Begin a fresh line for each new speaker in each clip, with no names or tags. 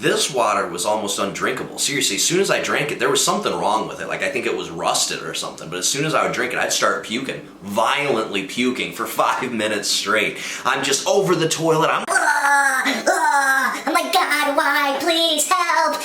This water was almost undrinkable. Seriously, as soon as I drank it, there was something wrong with it. Like, I think it was rusted or something. But as soon as I would drink it, I'd start puking. Violently puking for 5 minutes straight. I'm just over the toilet. I'm
oh my God, why? Please help.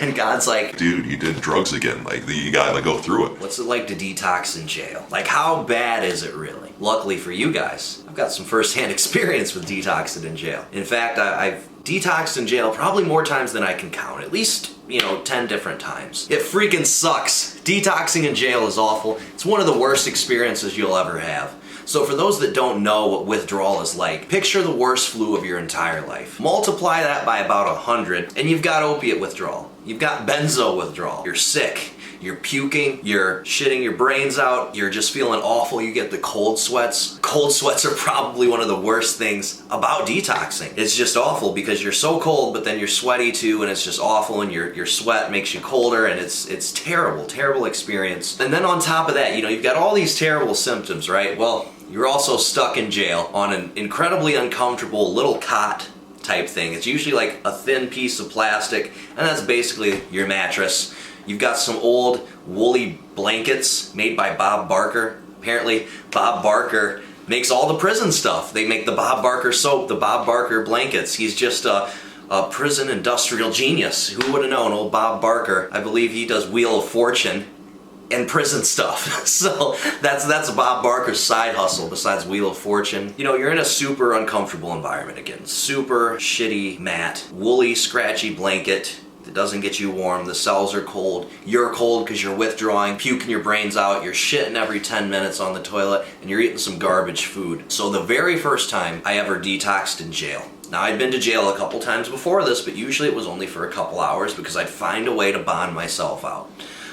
and God's like,
dude, you did drugs again. Like, you gotta go through it.
what's it like to detox in jail? Like, how bad is it really? Luckily for you guys, I've got some first-hand experience with detoxing in jail. In fact, I've detoxed in jail probably more times than I can count. At least, 10 different times. It freaking sucks. Detoxing in jail is awful. It's one of the worst experiences you'll ever have. So for those that don't know what withdrawal is like, picture the worst flu of your entire life. Multiply that by about 100, and you've got opiate withdrawal. You've got benzo withdrawal. You're sick. You're puking, you're shitting your brains out, you're just feeling awful, you get the cold sweats. Cold sweats are probably one of the worst things about detoxing. It's just awful because you're so cold, but then you're sweaty too, and it's just awful, and your sweat makes you colder, and it's terrible, terrible experience. And then on top of that, you've got all these terrible symptoms, right? Well, you're also stuck in jail on an incredibly uncomfortable little cot type thing. It's usually like a thin piece of plastic, and that's basically your mattress. You've got some old woolly blankets made by Bob Barker. Apparently, Bob Barker makes all the prison stuff. They make the Bob Barker soap, the Bob Barker blankets. He's just a prison industrial genius. Who would have known? Old Bob Barker. I believe he does Wheel of Fortune and prison stuff. So that's Bob Barker's side hustle besides Wheel of Fortune. You're in a super uncomfortable environment again. Super shitty mat, woolly, scratchy blanket. It doesn't get you warm, the cells are cold, you're cold because you're withdrawing, puking your brains out, you're shitting every 10 minutes on the toilet, and you're eating some garbage food. So the very first time I ever detoxed in jail. Now, I'd been to jail a couple times before this, but usually it was only for a couple hours because I'd find a way to bond myself out.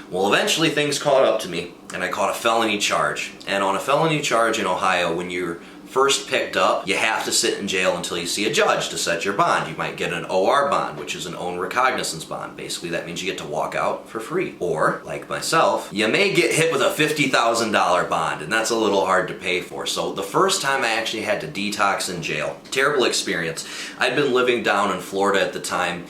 Well, eventually things caught up to me, and I caught a felony charge. And on a felony charge in Ohio, when you're first picked up, you have to sit in jail until you see a judge to set your bond. You might get an OR bond, which is an own recognizance bond. Basically, that means you get to walk out for free. Or, like myself, you may get hit with a $50,000 bond, and that's a little hard to pay for. So the first time I actually had to detox in jail, terrible experience. I'd been living down in Florida at the time.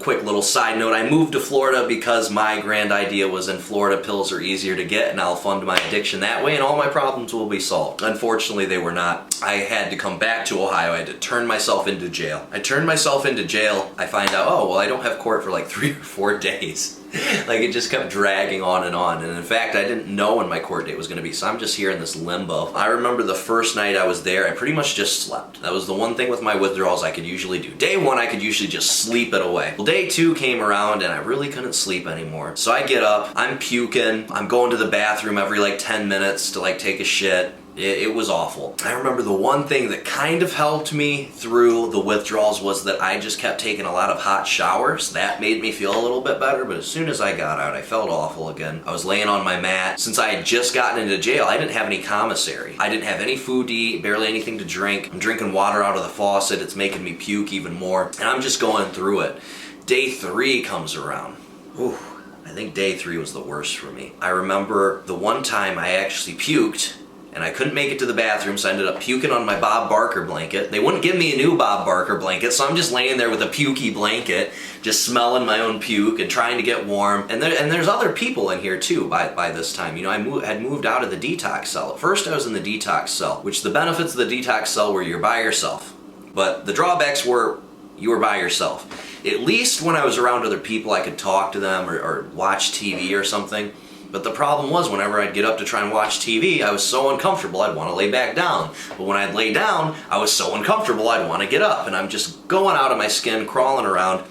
Quick little side note, I moved to Florida because my grand idea was in Florida pills are easier to get and I'll fund my addiction that way and all my problems will be solved. Unfortunately, they were not. I had to come back to Ohio. I had to turn myself into jail. I turned myself into jail. I find out, oh, well, I don't have court for like 3 or 4 days. Like, it just kept dragging on. And in fact, I didn't know when my court date was going to be, so I'm just here in this limbo. I remember the first night I was there, I pretty much just slept. That was the one thing with my withdrawals I could usually do. Day 1, I could usually just sleep it away. Well, day 2 came around and I really couldn't sleep anymore. So I get up, I'm puking, I'm going to the bathroom every like 10 minutes to like take a shit. It was awful. I remember the one thing that kind of helped me through the withdrawals was that I just kept taking a lot of hot showers. That made me feel a little bit better, but as soon as I got out, I felt awful again. I was laying on my mat. Since I had just gotten into jail, I didn't have any commissary. I didn't have any food to eat, barely anything to drink. I'm drinking water out of the faucet. It's making me puke even more, and I'm just going through it. Day 3 comes around. Whew. I think day 3 was the worst for me. I remember the one time I actually puked, and I couldn't make it to the bathroom, so I ended up puking on my Bob Barker blanket. They wouldn't give me a new Bob Barker blanket, so I'm just laying there with a pukey blanket, just smelling my own puke and trying to get warm. And there's other people in here too by this time. I had moved out of the detox cell. At first I was in the detox cell, which the benefits of the detox cell were you're by yourself. But the drawbacks were you were by yourself. At least when I was around other people, I could talk to them or watch TV or something. But the problem was whenever I'd get up to try and watch TV, I was so uncomfortable I'd want to lay back down. But when I'd lay down, I was so uncomfortable I'd want to get up. And I'm just going out of my skin, crawling around.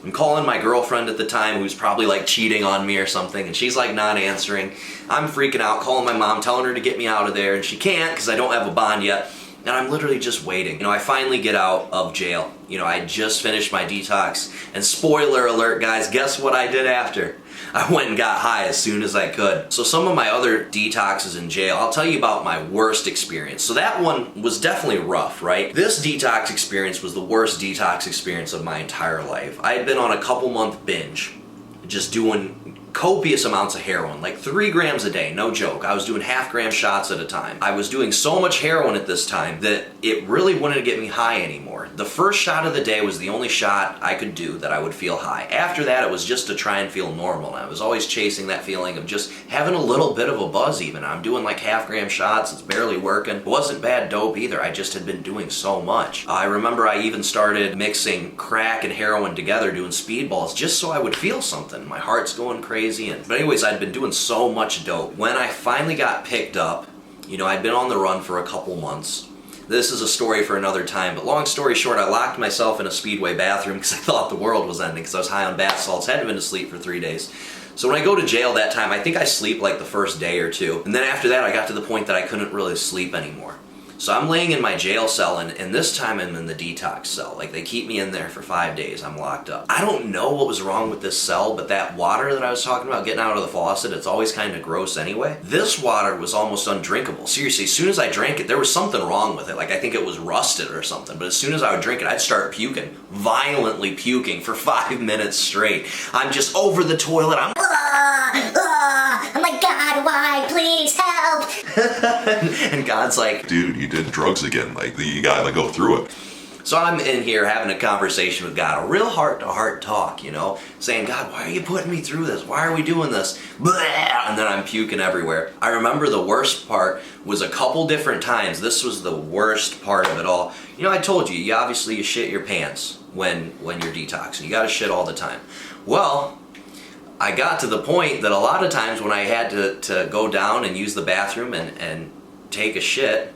I'm calling my girlfriend at the time who's probably like cheating on me or something, and she's like not answering. I'm freaking out, calling my mom, telling her to get me out of there, and she can't because I don't have a bond yet. And I'm literally just waiting. I finally get out of jail. I just finished my detox. And spoiler alert, guys, guess what I did after? I went and got high as soon as I could. So some of my other detoxes in jail, I'll tell you about my worst experience. So that one was definitely rough, right? This detox experience was the worst detox experience of my entire life. I had been on a couple-month binge, just doing copious amounts of heroin, like 3 grams a day, no joke. I was doing half-gram shots at a time. I was doing so much heroin at this time that it really wouldn't get me high anymore. The first shot of the day was the only shot I could do that I would feel high. After that, it was just to try and feel normal. And I was always chasing that feeling of just having a little bit of a buzz even. I'm doing like half-gram shots. It's barely working. It wasn't bad dope either. I just had been doing so much. I remember I even started mixing crack and heroin together, doing speedballs, just so I would feel something. My heart's going crazy. But anyways, I'd been doing so much dope. When I finally got picked up, you know, I'd been on the run for a couple months. This is a story for another time, but long story short, I locked myself in a Speedway bathroom because I thought the world was ending because I was high on bath salts, hadn't been to sleep for 3 days. So when I go to jail that time, I think I sleep like the first day or two. And then after that, I got to the point that I couldn't really sleep anymore. So I'm laying in my jail cell, and this time I'm in the detox cell. Like, they keep me in there for 5 days. I'm locked up. I don't know what was wrong with this cell, but that water that I was talking about getting out of the faucet, it's always kind of gross anyway. This water was almost undrinkable. Seriously, as soon as I drank it, there was something wrong with it. Like, I think it was rusted or something. But as soon as I would drink it, I'd start puking. Violently puking for 5 minutes straight. I'm just over the toilet.
Oh my God, why? Please help!
And God's like,
Dude, you did drugs again. Like, you gotta go through it.
so I'm in here having a conversation with God, a real heart-to-heart talk, you know, saying, God, why are you putting me through this? Why are we doing this? Blah! And then I'm puking everywhere. I remember the worst part was a couple different times. This was the worst part of it all. You know, I told you, obviously you shit your pants when you're detoxing. You gotta shit all the time. Well, I got to the point that a lot of times when I had to go down and use the bathroom and take a shit,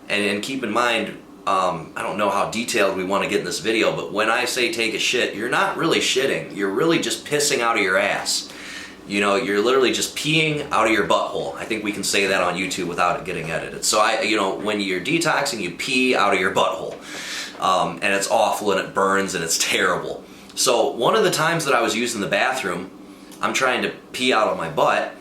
and keep in mind, I don't know how detailed we want to get in this video, but when I say take a shit, you're not really shitting. You're really just pissing out of your ass. You know, you're literally just peeing out of your butthole. I think we can say that on YouTube without it getting edited. So when you're detoxing, you pee out of your butthole. And it's awful and it burns and it's terrible. So one of the times that I was using the bathroom, I'm trying to pee out of my butt,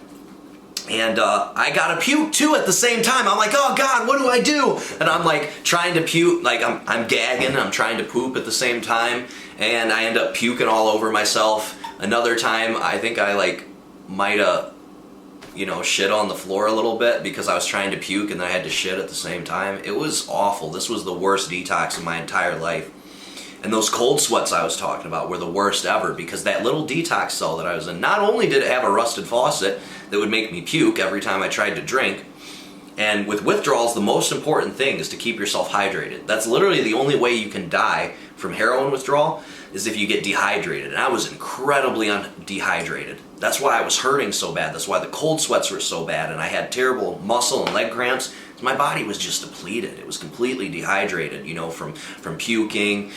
and I gotta puke too at the same time. I'm like, oh God, what do I do? And I'm like trying to puke, like I'm gagging, I'm trying to poop at the same time, and I end up puking all over myself. Another time, I think I like might have, you know, shit on the floor a little bit because I was trying to puke and then I had to shit at the same time. It was awful. This was the worst detox in my entire life. And those cold sweats I was talking about were the worst ever because that little detox cell that I was in, not only did it have a rusted faucet that would make me puke every time I tried to drink, and with withdrawals, the most important thing is to keep yourself hydrated. That's literally the only way you can die from heroin withdrawal is if you get dehydrated. And I was incredibly dehydrated. That's why I was hurting so bad. That's why the cold sweats were so bad, and I had terrible muscle and leg cramps. My body was just depleted. It was completely dehydrated, you know, from puking,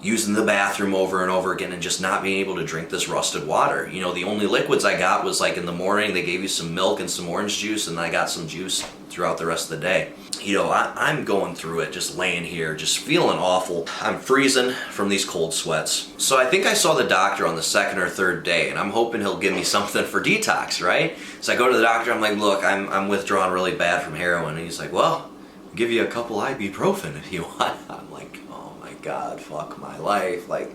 using the bathroom over and over again, and just not being able to drink this rusted water. You know, the only liquids I got was like in the morning they gave you some milk and some orange juice, and I got some juice throughout the rest of the day. You know, I'm going through it, just laying here, just feeling awful. I'm freezing from these cold sweats. So I think I saw the doctor on the second or third day, and I'm hoping he'll give me something for detox, right? So I go to the doctor, I'm like, look, I'm withdrawing really bad from heroin. And he's like, well, I'll give you a couple ibuprofen if you want. I'm like, God, fuck my life. Like,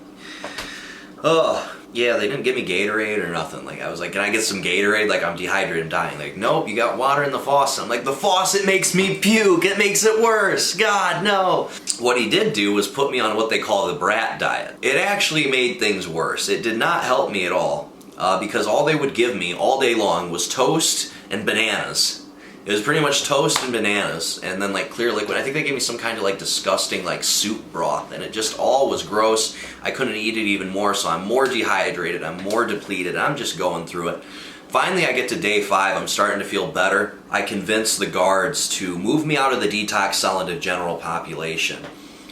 oh, yeah, they didn't give me Gatorade or nothing. Like, I was like, can I get some Gatorade? Like, I'm dehydrated and dying. Like, nope, you got water in the faucet. I'm like, the faucet makes me puke. It makes it worse. God, no. What he did do was put me on what they call the brat diet. It actually made things worse. It did not help me at all because all they would give me all day long was toast and bananas. It was pretty much toast and bananas, and then like clear liquid. I think they gave me some kind of like disgusting like soup broth, and it just all was gross. I couldn't eat it even more, so I'm more dehydrated, I'm more depleted, I'm just going through it. Finally, I get to day 5, I'm starting to feel better. I convince the guards to move me out of the detox cell into general population,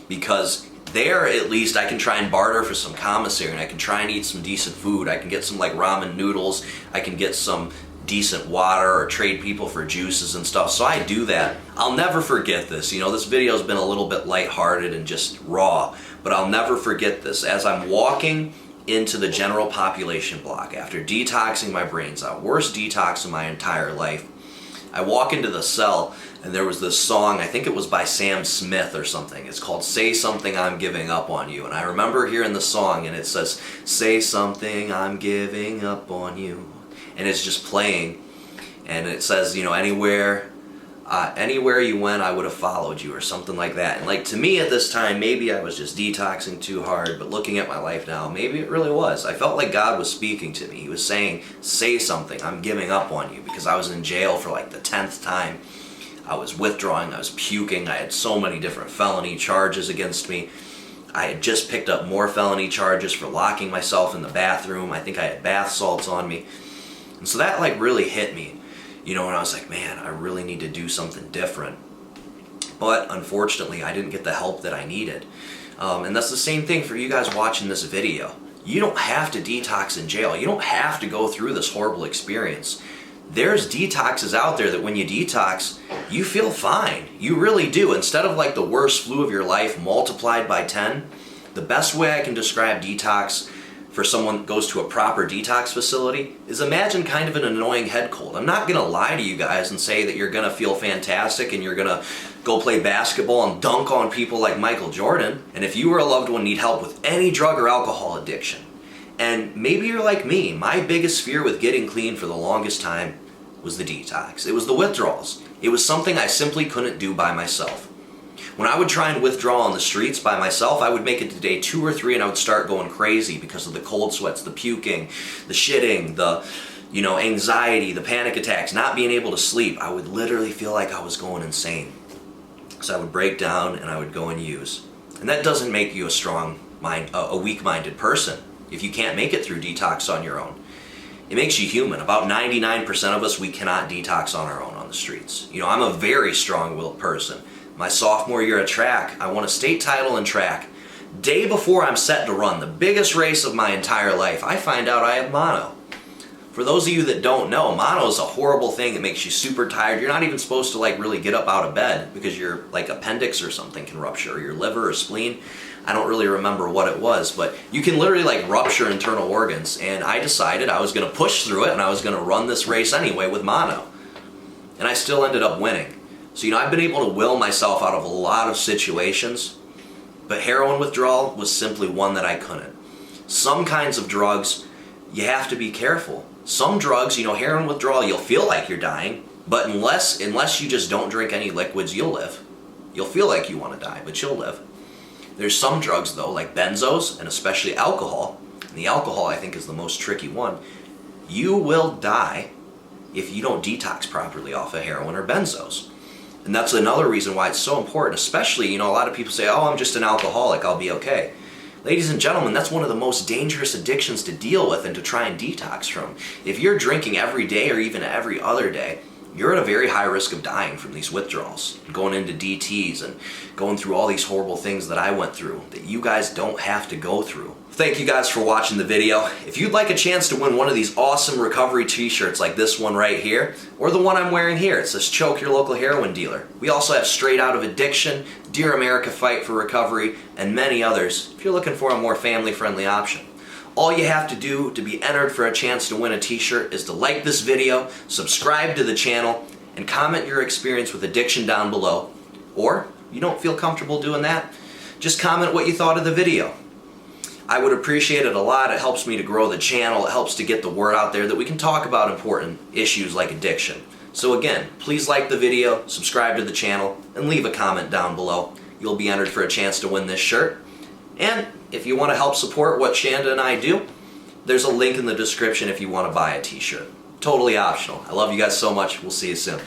because there at least I can try and barter for some commissary, and I can try and eat some decent food. I can get some like ramen noodles, I can get some decent water or trade people for juices and stuff. So I do that. I'll never forget this. You know, this video's been a little bit lighthearted and just raw, but I'll never forget this. As I'm walking into the general population block after detoxing my brains out, worst detox of my entire life, I walk into the cell and there was this song, I think it was by Sam Smith or something. It's called Say Something, I'm Giving Up on You. And I remember hearing the song and it says, say something, I'm giving up on you. And it's just playing, and it says, you know, anywhere Anywhere you went, I would have followed you or something like that. And like to me at this time, maybe I was just detoxing too hard, but looking at my life now, maybe it really was. I felt like God was speaking to me. He was saying, say something, I'm giving up on you, because I was in jail for like the 10th time. I was withdrawing, I was puking, I had so many different felony charges against me. I had just picked up more felony charges for locking myself in the bathroom. I think I had bath salts on me. And so that like really hit me. And I was like, man, I really need to do something different. But unfortunately, I didn't get the help that I needed. And that's the same thing for you guys watching this video. You don't have to detox in jail. You don't have to go through this horrible experience. There's detoxes out there that when you detox, you feel fine. You really do. Instead of like the worst flu of your life multiplied by 10, the best way I can describe detox for someone that goes to a proper detox facility is imagine kind of an annoying head cold. I'm not going to lie to you guys and say that you're going to feel fantastic and you're going to go play basketball and dunk on people like Michael Jordan. And if you or a loved one need help with any drug or alcohol addiction, and maybe you're like me, my biggest fear with getting clean for the longest time was the detox. It was the withdrawals. It was something I simply couldn't do by myself. When I would try and withdraw on the streets by myself, I would make it to day 2 or 3 and I would start going crazy because of the cold sweats, the puking, the shitting, the anxiety, the panic attacks, not being able to sleep. I would literally feel like I was going insane. So I would break down and I would go and use. And that doesn't make you a weak-minded person if you can't make it through detox on your own. It makes you human. About 99% of us, we cannot detox on our own on the streets. I'm a very strong-willed person. My sophomore year at track, I won a state title in track. Day before I'm set to run the biggest race of my entire life, I find out I have mono. For those of you that don't know, mono is a horrible thing that makes you super tired. You're not even supposed to like really get up out of bed because your like appendix or something can rupture, or your liver or spleen. I don't really remember what it was, but you can literally like rupture internal organs. And I decided I was going to push through it and I was going to run this race anyway with mono. And I still ended up winning. So, I've been able to will myself out of a lot of situations, but heroin withdrawal was simply one that I couldn't. Some kinds of drugs, you have to be careful. Some drugs, heroin withdrawal, you'll feel like you're dying, but unless you just don't drink any liquids, you'll live. You'll feel like you want to die, but you'll live. There's some drugs, though, like benzos, and especially alcohol, and the alcohol, I think, is the most tricky one. You will die if you don't detox properly off of heroin or benzos. And that's another reason why it's so important, especially, a lot of people say, oh, I'm just an alcoholic, I'll be okay. Ladies and gentlemen, that's one of the most dangerous addictions to deal with and to try and detox from. If you're drinking every day or even every other day, you're at a very high risk of dying from these withdrawals, going into DTs and going through all these horrible things that I went through that you guys don't have to go through. Thank you guys for watching the video. If you'd like a chance to win one of these awesome recovery t-shirts like this one right here, or the one I'm wearing here, it says Choke Your Local Heroin Dealer. We also have Straight Out of Addiction, Dear America Fight for Recovery, and many others if you're looking for a more family-friendly option. All you have to do to be entered for a chance to win a t-shirt is to like this video, subscribe to the channel, and comment your experience with addiction down below. Or, if you don't feel comfortable doing that, just comment what you thought of the video. I would appreciate it a lot. It helps me to grow the channel. It helps to get the word out there that we can talk about important issues like addiction. So again, please like the video, subscribe to the channel, and leave a comment down below. You'll be entered for a chance to win this shirt. And if you want to help support what Shanda and I do, there's a link in the description if you want to buy a t-shirt. Totally optional. I love you guys so much. We'll see you soon.